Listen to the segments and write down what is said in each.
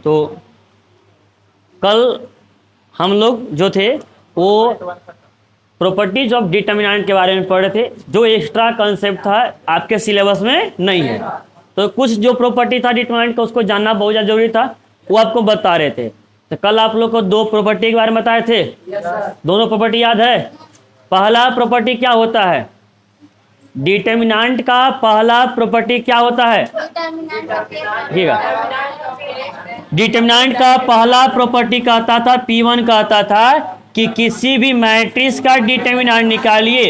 तो कल हम लोग जो थे वो प्रॉपर्टीज ऑफ डिटर्मिनेंट के बारे में पढ़ रहे थे, जो एक्स्ट्रा कंसेप्ट था आपके सिलेबस में नहीं है। तो कुछ जो प्रॉपर्टी था डिटर्मिनेंट का उसको जानना बहुत ज़्यादा जरूरी था, वो आपको बता रहे थे। तो कल आप लोग को दो प्रॉपर्टी के बारे में बताए थे। दोनों प्रॉपर्टी याद है? पहला प्रॉपर्टी क्या होता है? डिटर्मिनेंट का पहला प्रॉपर्टी क्या होता है? ठीक है, डिटर्मिनेंट का पहला प्रॉपर्टी कहता था, P1 कहता था कि किसी भी मैट्रिक्स का डिटर्मिनेंट निकालिए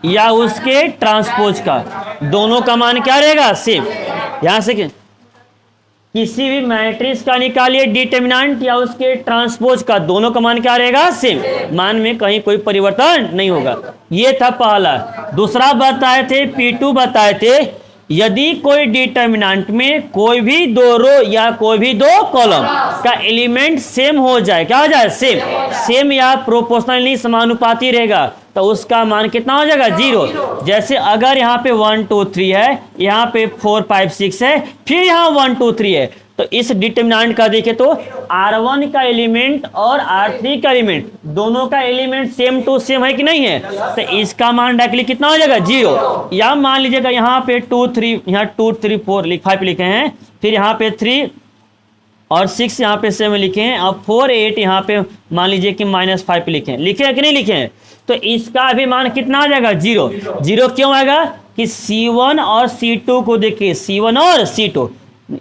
या उसके ट्रांसपोज का, दोनों का मान क्या रहेगा? सेम। यहां से किसी भी मैट्रिक्स का निकालिए डिटर्मिनेंट या उसके ट्रांसपोज का, दोनों का मान क्या रहेगा? सेम। मान में कहीं कोई परिवर्तन नहीं होगा। ये था पहला। दूसरा बताए थे, P2 बताए थे, यदि कोई डिटर्मिनेंट में कोई भी दो रो या कोई भी दो कॉलम का एलिमेंट सेम हो जाए, क्या हो जाए? सेम। सेम या प्रोपोर्शनली समानुपाती रहेगा तो उसका मान कितना हो जाएगा? 0। जैसे अगर यहाँ पे 1 2 3 है, यहाँ पे 4 5 6 है, फिर यहाँ 1 2 3 है, तो इस डिटर्मिनेंट का देखें तो R1 का एलिमेंट और R3 का एलिमेंट, दोनों का एलिमेंट सेम टू सेम है कि नहीं है? तो इसका मान डायरेक्टली कितना हो जाएगा? 0। या मान लीजिएगा यहाँ पे 2 3, यहाँ 2 3 4 5 लिखे हैं, फिर यहाँ पे 3 और 6 यहाँ पे 7 लिखे हैं, और 4 8 यहाँ पे मान लीजिए कि -5 लिखे हैं। लिखे हैं कि नहीं लिखे हैं? तो इसका भी मान कितना आ जाएगा? 0। 0 क्यों आएगा? कि C1 और C2 को देखिए, C1 और C2,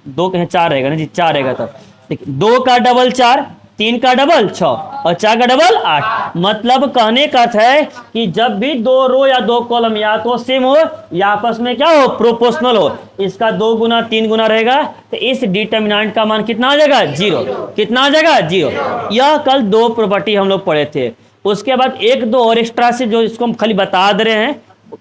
2 कहें 4 रहेगा ना जी, 4 रहेगा। तब देखिए 2 का डबल 4, 3 का डबल 6 और 4 का डबल 8। मतलब कहने का अर्थ है कि जब भी दो रो या दो कॉलम या तो सेम हो या आपस में क्या हो? प्रोपोर्शनल हो, इसका 2 गुना 3 गुना रहेगा, तो इस डिटर्मिनेंट का मान कितना आ जाएगा? 0। कितना आ जाएगा? 0। यह कल दो प्रॉपर्टी हम लोग पढ़े थे। उसके बाद एक दो और एक्स्ट्रा से जो इसको हम खाली बता दे रहे हैं,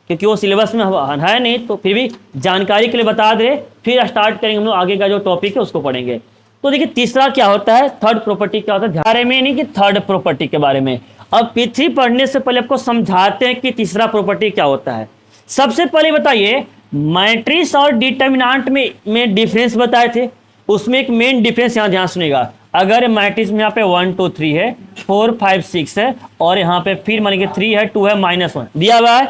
क्योंकि वो सिलेबस में है नहीं, तो फिर भी जानकारी के लिए बता दे। फिर स्टार्ट करेंगे हम लोग, आगे का जो टॉपिक है उसको पढ़ेंगे। तो देखिए तीसरा क्या होता है, थर्ड प्रॉपर्टी क्या होता है, बारे में नहीं कि थर्ड प्रॉपर्टी के बारे में। अब P3 पढ़ने से पहले आपको समझाते हैं कि तीसरा प्रॉपर्टी क्या होता है। सबसे पहले बताइए, मैट्रिक्स और डिटर्मिनेंट में डिफरेंस बताए थे, उसमें एक मेन डिफरेंस यहाँ ध्यान सुनेगा। अगर मैट्रिक्स में यहाँ पे 1 2 3 है, 4 5 6 है, और यहाँ पे फिर मान लीजिए 3 है, 2 है, -1 दिया हुआ है।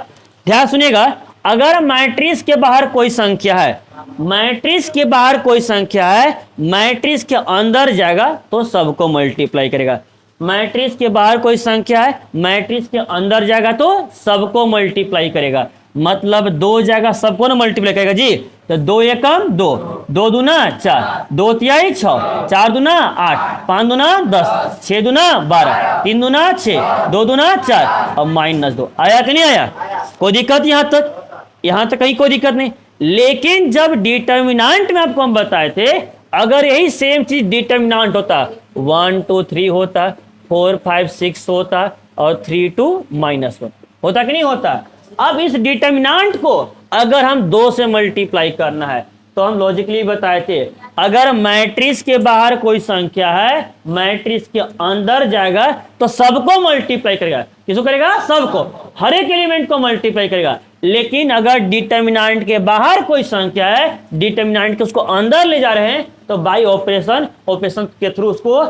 ध्यान सुनिएगा, अगर मैट्रिक्स के बाहर कोई संख्या है, मैट्रिक्स के बाहर कोई संख्या है, मैट्रिक्स के अंदर जाएगा तो सबको मल्टीप्लाई करेगा। मैट्रिक्स के बाहर कोई संख्या है, मैट्रिक्स के अंदर जाएगा तो सबको मल्टीप्लाई करेगा। मतलब 2 जाएगा, सबको ना मल्टीप्लाई करेगा जी। तो 2 एकम 2, 2 दूना 4, 2 तिहाई 6, 4 दूना 8, 5 दूना 10, 6 दूना 12, 3 दूना 6, 2 दूना 4 और -2। आया कि नहीं आया? कोई दिक्कत यहाँ तक? यहाँ तक कहीं कोई दिक्कत नहीं। लेकिन जब डिटर्मिनेंट में आपको हम बताए थे, अगर यही सेम चीज डिटर्मिनेंट होता, 1 2 3 होता, 4 5 6 होता और 3 2 -1 होता कि नहीं होता? अब इस डिटर्मिनेंट को अगर हम 2 से मल्टीप्लाई करना है तो हम लॉजिकली बताए थे, अगर मैट्रिक्स के बाहर कोई संख्या है, मैट्रिक्स के अंदर जाएगा तो सबको मल्टीप्लाई करेगा। किसको करेगा? सबको, हर एक एलिमेंट को मल्टीप्लाई करेगा। लेकिन अगर डिटर्मिनेंट के बाहर कोई संख्या है, डिटर्मिनेंट के उसको अंदर ले जा रहे हैं, तो बाय ऑपरेशन के थ्रू उसको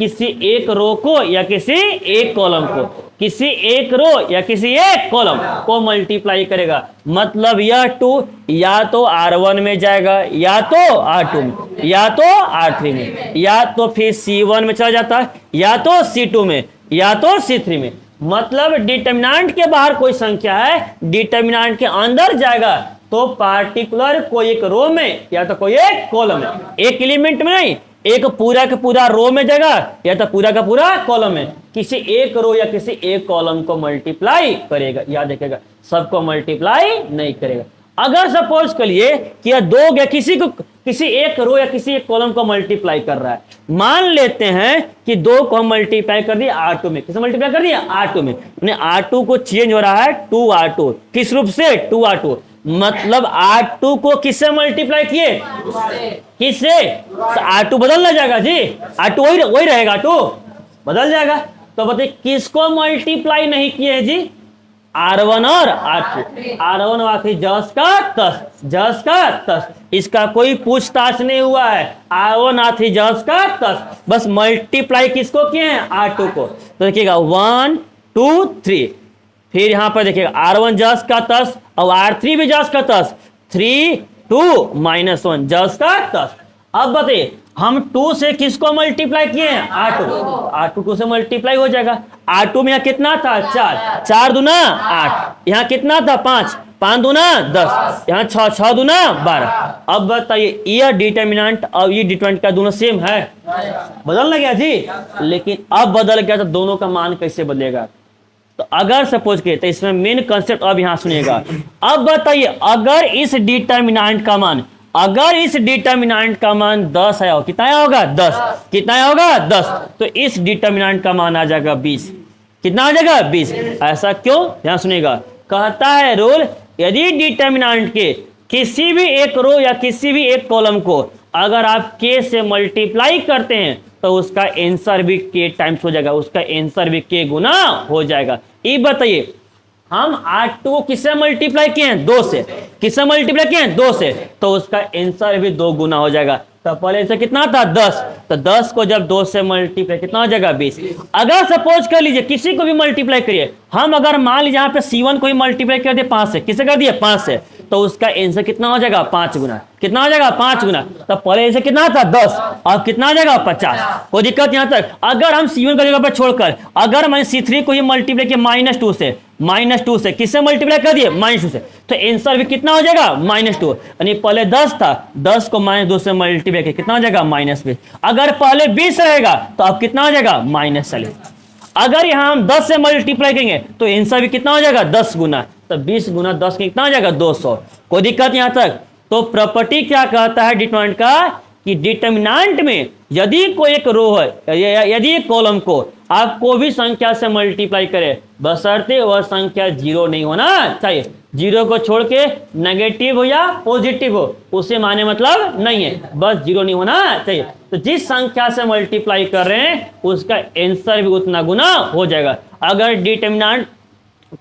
किसी एक रो को या किसी एक कॉलम को, किसी एक रो या किसी एक कॉलम को मल्टीप्लाई करेगा। मतलब यह 2 या तो R1 में जाएगा, या तो R2 में, या तो R3 में, या तो फिर C1 में चला जाता है, या तो C2 में, या तो C3 में। मतलब डिटर्मिनेंट के बाहर कोई संख्या है, डिटर्मिनेंट के अंदर जाएगा तो पार्टिकुलर कोई एक रो में या तो कोई एक कॉलम में, एक एलिमेंट में नहीं, एक पूरा का पूरा रो में जाएगा या तो पूरा का पूरा कॉलम में, किसी एक रो या किसी एक कॉलम को मल्टीप्लाई करेगा। याद रखिएगा, सबको मल्टीप्लाई नहीं करेगा। अगर सपोज करिए कि यह 2 या किसी एक रो या किसी एक कॉलम को मल्टीप्लाई कर रहा है, मान लेते हैं कि 2 को हम मल्टीप्लाई कर दिए R2 में। किसे मल्टीप्लाई कर दिया? R2 में। R2 को चेंज हो रहा है 2R2, किस रूप से? 2R2। मतलब R2 को किससे मल्टीप्लाई किए? किससे? तो R2 बदल ना जाएगा जी, R2 वही रहेगा, R2 बदल जाएगा। तो बताइए किसको मल्टीप्लाई नहीं किए जी? R1 और R2, R1 और R3 10 का 10, 10 का 10, इसका कोई पूछताछ नहीं हुआ है। R1 R3 10 का 10, बस मल्टीप्लाई किसको किए हैं? R2 को। तो देखिएगा 1 2 3, फिर यहां पर देखिएगा R1 10 का 10 और R3 भी 10 का 10, 3 2 माइनस 1 10 का 10। अब बताइए हम 2 से किसको मल्टीप्लाई किए हैं? R2, R2 2 से मल्टीप्लाई हो जाएगा। R2 में यहाँ कितना था? 4, 4 दूना 8, यहाँ कितना था? 5, 5 दूना 10, यहाँ 6, 6 दूना 12। अब बताइए ये डिटर्मिनेंट और ये डिटर्मिनेंट का दोनों सेम है? बदल ना गया जी, लेकिन अब बदल गया तो दोनों का मान कैसे बदलेगा? तो अगर सपोज करिए, तो इसमें मेन कंसेप्ट अब यहां सुनिएगा। अब बताइए अगर इस डिटर्मिनेंट का मान, अगर इस डिटर्मिनेंट का मान 10 है, कितना होगा? 10, कितना होगा? 10, तो इस डिटर्मिनेंट का मान आ जाएगा 20। कितना आ जाएगा? 20। ऐसा क्यों? यहां सुनिएगा, कहता है रूल, यदि डिटर्मिनेंट के किसी भी एक रो या किसी भी एक कॉलम को अगर आप k से मल्टीप्लाई करते हैं तो उसका आंसर भी k टाइम्स हो जाएगा, उसका आंसर भी k गुना हो जाएगा। ये बताइए हम R2 को किससे मल्टीप्लाई किए हैं? 2 से। किससे मल्टीप्लाई किए हैं? 2 से, तो उसका आंसर भी 2 गुना हो जाएगा। तो पहले से कितना था? 10, तो 10 को जब 2 से मल्टीप्लाई कितना हो जाएगा? 20। अगर सपोज कर लीजिए किसी को भी मल्टीप्लाई करिए, हम अगर मान लीजिए यहाँ पे C1 को भी मल्टीप्लाई कर दिए 5 से, किसे कर दिए? 5 से, तो उसका आंसर कितना हो जाएगा? 5 गुना। कितना हो जाएगा? 5 गुना। तो पहले से कितना था? 10, अब कितना हो जाएगा? 50। कोई दिक्कत यहाँ तक? अगर हम C1 का जगह पर छोड़कर अगर मैंने C3 को ही मल्टीप्लाई किया -2 से, -2 से किससे मल्टीप्लाई कर दिए? -2 से, तो आंसर भी कितना हो जाएगा? -2। यानी पहले 10 था, 10 को -2 से मल्टीप्लाई किया, कितना हो जाएगा? -20। अगर पहले 20 रहेगा तो अब कितना हो जाएगा? -40। अगर यहाँ हम 10 से मल्टीप्लाई करेंगे तो आंसर भी कितना हो जाएगा? 10 गुना। तो 20 गुना 10 कितना हो जाएगा? 200। कोई दिक्कत यहाँ तक? तो प्रॉपर्टी क्या कहता है डिटर्मिनेंट का कि डिटर्मिनेंट में यदि कोई एक रो है, यदि एक कॉलम को आप कोई भी संख्या से मल्टीप्लाई करें, बशर्ते वह संख्या 0 नहीं होना चाहिए। 0 को छोड़ के नेगेटिव हो या पॉजिटिव हो, उसे माने मतलब नहीं है, बस 0 नहीं होना चाहिए। तो जिस संख्या से मल्टीप्लाई कर रहे हैं उसका आंसर भी उतना गुना हो जाएगा। अगर डिटर्मिनेंट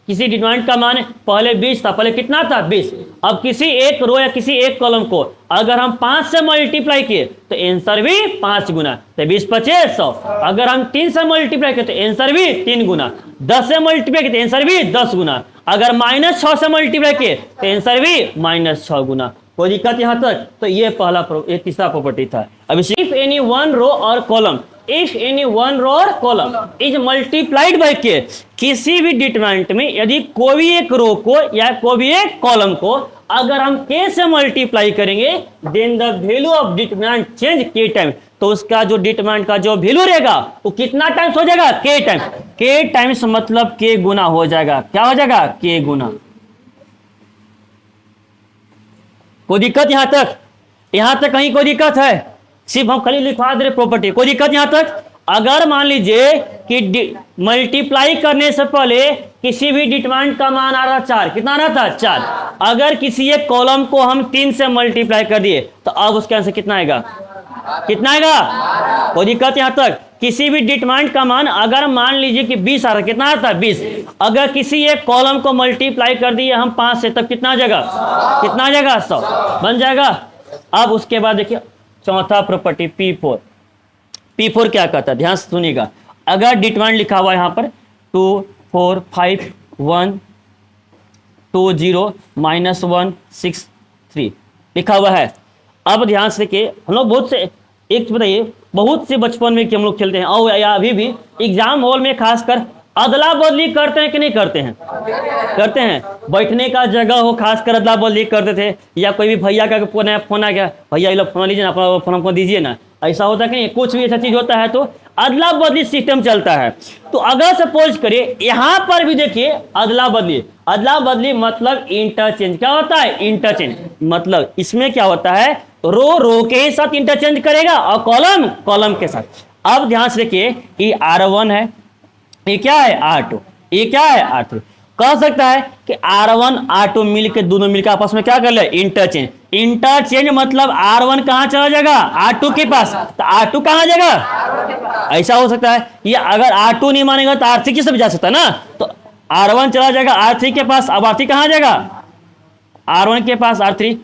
किसी डिटर्मिनेंट का मान पहले 20 था, पहले कितना था? 20। अब किसी एक रो या किसी एक कॉलम को अगर हम 5 से मल्टीप्लाई किए तो आंसर भी 5 गुना, तो 20 5 100। अगर हम 3 से मल्टीप्लाई किए तो आंसर भी 3 गुना, 10 से मल्टीप्लाई किए तो आंसर भी 10 गुना, अगर -6 से मल्टीप्लाई किए तो आंसर भी -6 गुना। कोई दिक्कत यहाँ तक? तो ये पहला ये तीसरा प्रॉपर्टी था। अब इफ एनी वन रो और column, if any one row और कॉलम इज मल्टीप्लाइड बाय के, किसी भी डिटर्मिनेंट में यदि कोई भी एक रो को या कोई भी एक कॉलम को अगर हम k से मल्टीप्लाई करेंगे, then the value of determinant change k time, तो उसका जो डिटर्मिनेंट का जो वैल्यू रहेगा वो कितना टाइम्स हो जाएगा? k times. k टाइम्स मतलब k गुना हो जाएगा। क्या हो जाएगा? k गुना। कोई दिक्कत यहाँ तक? यहाँ तक कहीं कोई दिक्कत है? सिर्फ हम खाली लिखवा दे रहे प्रॉपर्टी। कोई दिक्कत यहाँ तक? अगर मान लीजिए कि मल्टीप्लाई करने से पहले किसी भी डिटर्मिनेंट का मान आ रहा 4, कितना आ रहा था? 4। अगर किसी एक कॉलम को हम 3 से मल्टीप्लाई कर दिए तो अब उसके आंसर कितना आएगा? कितना आएगा? कोई दिक्कत यहाँ तक? किसी भी डिटर्मिनेंट का मान अगर मान लीजिए कि 20 आ रहा, कितना आता है? 20। अगर किसी एक कॉलम को मल्टीप्लाई कर दिए हम 5 से, तब कितना आ जाएगा? कितना आ जाएगा? 100 बन जाएगा। अब उसके बाद देखिए चौथा प्रॉपर्टी P4। P4 क्या कहता है? ध्यान से सुनिएगा। अगर डिटर्मिनेंट लिखा हुआ है यहाँ पर 2 4 5 1 2 0 -1 6 3 लिखा हुआ है। अब ध्यान से देखिए, हम लोग बहुत से एक बताइए बहुत से बचपन में कि हम लोग खेलते हैं और या अभी भी एग्जाम हॉल में खासकर अदला बदली करते हैं कि नहीं करते हैं? करते हैं। बैठने का जगह हो खासकर अदला बदली करते थे, या कोई भी भैया का फोन आ गया, भैया ये लोग फोन लीजिए ना, अपना फोन हमको दीजिए ना, ऐसा होता है कि नहीं? कुछ भी ऐसा चीज होता है तो अदला बदली सिस्टम चलता है। तो अगर सपोज करिए यहाँ पर भी देखिए अदला बदली, अदला बदली मतलब इंटरचेंज। क्या होता है? इंटरचेंज। मतलब इसमें क्या होता है? रो रो के साथ इंटरचेंज करेगा और कॉलम कॉलम के साथ। अब ध्यान से देखिए, ये R1 है, ये क्या है? R2, ये क्या है? R3। कह सकता है कि R1 R2 मिलकर दोनों मिलकर आपस में क्या कर ले? इंटरचेंज। इंटरचेंज मतलब R1 कहाँ चला जाएगा? R2 के पास, तो R2 कहाँ जाएगा? ऐसा हो सकता है। ये अगर R2 नहीं मानेगा तो R3 की सब जा सकता है ना। तो R1 चला जाएगा R3 के पास, अब R3 कहाँ जाएगा, R1 के पास R3,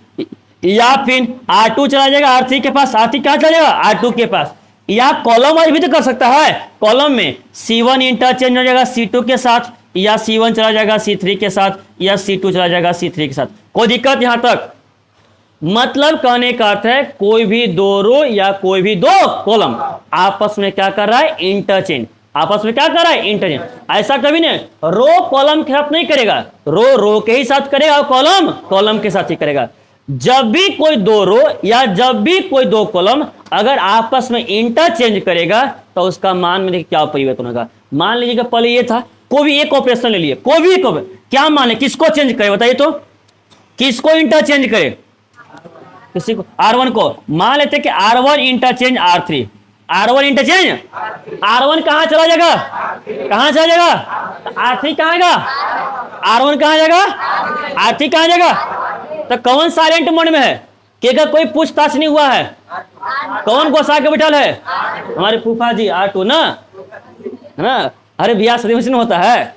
या फिर R2 चला जाएगा R3 के पास, R3 कहाँ चला जाएगा R2 के पास, या कॉलम वाइज भी तो कर सकता है, कॉलम में C1 इंटरचेंज हो जाएगा C2 के साथ, या C1 चला जाएगा C3 के साथ, या C2 चला जाएगा C3 के साथ। कोई दिक्कत यहां तक? मतलब कहने का अर्थ है कोई भी दो रो या कोई भी दो कॉलम आपस में क्या कर रहा है, इंटरचेंज, आपस में क्या कर रहा है, इंटरचेंज। ऐसा कभी नहीं रो कॉलम के साथ नहीं करेगा, रो रो के ही साथ करेगा और कॉलम कॉलम के साथ ही करेगा। जब भी कोई दो रो या जब भी कोई दो कॉलम अगर आपस में इंटरचेंज करेगा तो उसका मान में देखिए क्या परिवर्तन होगा। मान लीजिए पहले ये था, कोई भी एक ऑपरेशन ले लिए, कोई भी एक क्या मान, किसको चेंज करे बताइए तो, किसको इंटरचेंज करे, किसी को, R1 को। मान लेते कि R1 interchange R3, R1 interchange R1 कहां चला जाएगा, कहां चला जाएगा, R3 कहां जाएगा, R1 कहां जाएगा, R3 कहां जाएगा। तो कौन साइलेंट मोड में है, कि कोई पूछताछ नहीं हुआ है, कौन घोषा के बैठल है, हमारे फूफा जी R2 ना, है ना, अरे बियाह सदी होता है,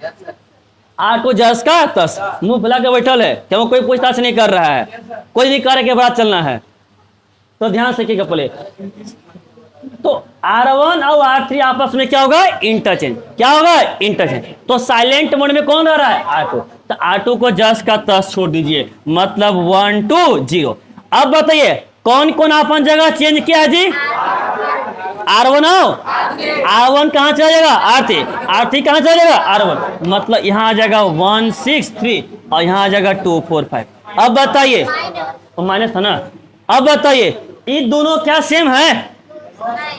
R2 जस का तस मुंह फुला के बैठल है, क्यों कोई पूछताछ नहीं कर रहा है, कोई नहीं करे के बाद चलना है। तो ध्यान से रखिएगा पहले, तो R1 और R3 आपस में क्या होगा, इंटरचेंज, क्या होगा, इंटरचेंज। तो साइलेंट मोड में कौन रह रहा है, R2, तो R2 को जस का तस छोड़ दीजिए, मतलब 1 2 0। अब बताइए कौन कौन अपन जगह चेंज किया है जी, R1 आओ, R1 कहां चला जाएगा, R3 कहां चला जाएगा, R1, मतलब यहां आ जाएगा 1 6 3 और यहां आ जाएगा 2 4 5। अब बताइए, तो माइनस था ना, अब बताइए ये दोनों क्या सेम है,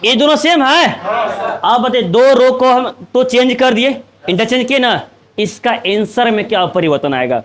ये दोनों सेम है। अब बताइए दो रो को हम तो चेंज कर दिए, इंटरचेंज किए ना, इसका आंसर में क्या परिवर्तन आएगा,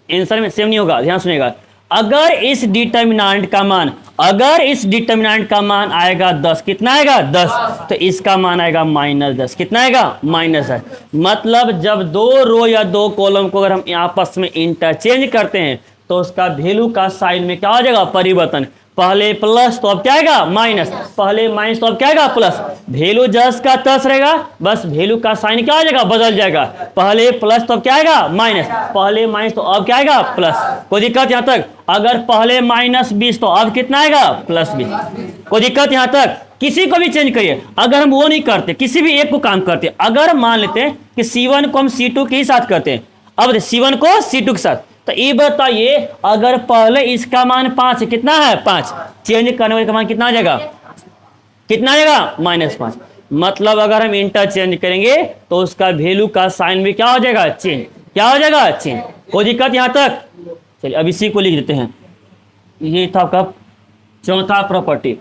आंसर में सेम नहीं होगा। ध्यान सुनिएगा, अगर इस डिटर्मिनेंट का मान, अगर इस डिटर्मिनेंट का मान आएगा 10, कितना आएगा 10, तो इसका मान आएगा -10, कितना आएगा -10। मतलब जब दो रो या दो कॉलम को अगर हम आपस में इंटरचेंज करते हैं तो उसका वैल्यू का साइन में क्या हो जाएगा, परिवर्तन। पहले प्लस तो अब क्या आएगा माइनस, पहले माइनस तो अब क्या आएगा प्लस। वैल्यू जस का तस रहेगा, बस वैल्यू का साइन क्या हो जाएगा, बदल जाएगा। पहले प्लस तो अब क्या आएगा माइनस, पहले माइनस तो अब क्या आएगा प्लस। कोई दिक्कत यहाँ तक? अगर पहले -20 तो अब कितना आएगा +20। कोई दिक्कत यहाँ तक? किसी को भी चेंज करिए, अगर हम वो नहीं करते, किसी भी एक को काम करते, अगर मान लेते हैं कि C1 को हम C2 के ही साथ करते हैं, अब C1 को C2 के साथ, तो ये बताइए अगर पहले इसका मान 5 कितना है 5, चेंज करने वाले का मान कितना आ जाएगा, कितना आ जाएगा -5। मतलब अगर हम इंटरचेंज करेंगे तो उसका वैल्यू का साइन भी क्या हो जाएगा चेंज, क्या हो जाएगा चेंज। कोई दिक्कत यहाँ तक? चलिए अब इसी को लिख देते हैं। ये था आपका चौथा प्रॉपर्टी।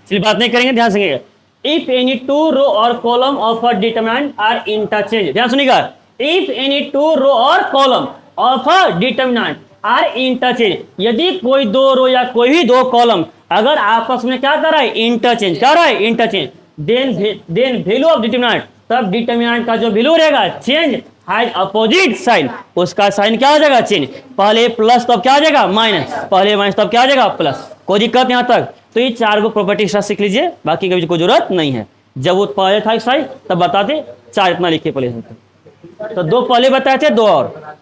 चलिए बात नहीं करेंगे, ध्यान सुनिएगा। इफ एनी टू रो और column of a determinant are interchange, ध्यान सुनिएगा, इफ एनी टू रो और column of a determinant are interchange, यदि कोई दो रो या कोई भी दो कॉलम अगर आपस में क्या कर रहा है इंटरचेंज, कर रहा है interchange, then value of determinant, तब डिटरमिनेंट का जो वैल्यू रहेगा चेंज हैज अपोजिट साइन, उसका साइन क्या हो जाएगा चेंज। पहले प्लस तब क्या हो जाएगा माइनस, पहले माइनस तब क्या हो जाएगा प्लस। कोई दिक्कत यहाँ तक? तो ये 4 को प्रॉपर्टी साथ सीख लीजिए, बाकी कभी कोई जरूरत नहीं है। जब वो पहले था साइन तब बताते 4 इतना लिखे पहले, तो 2 पहले बताए थे, 2 और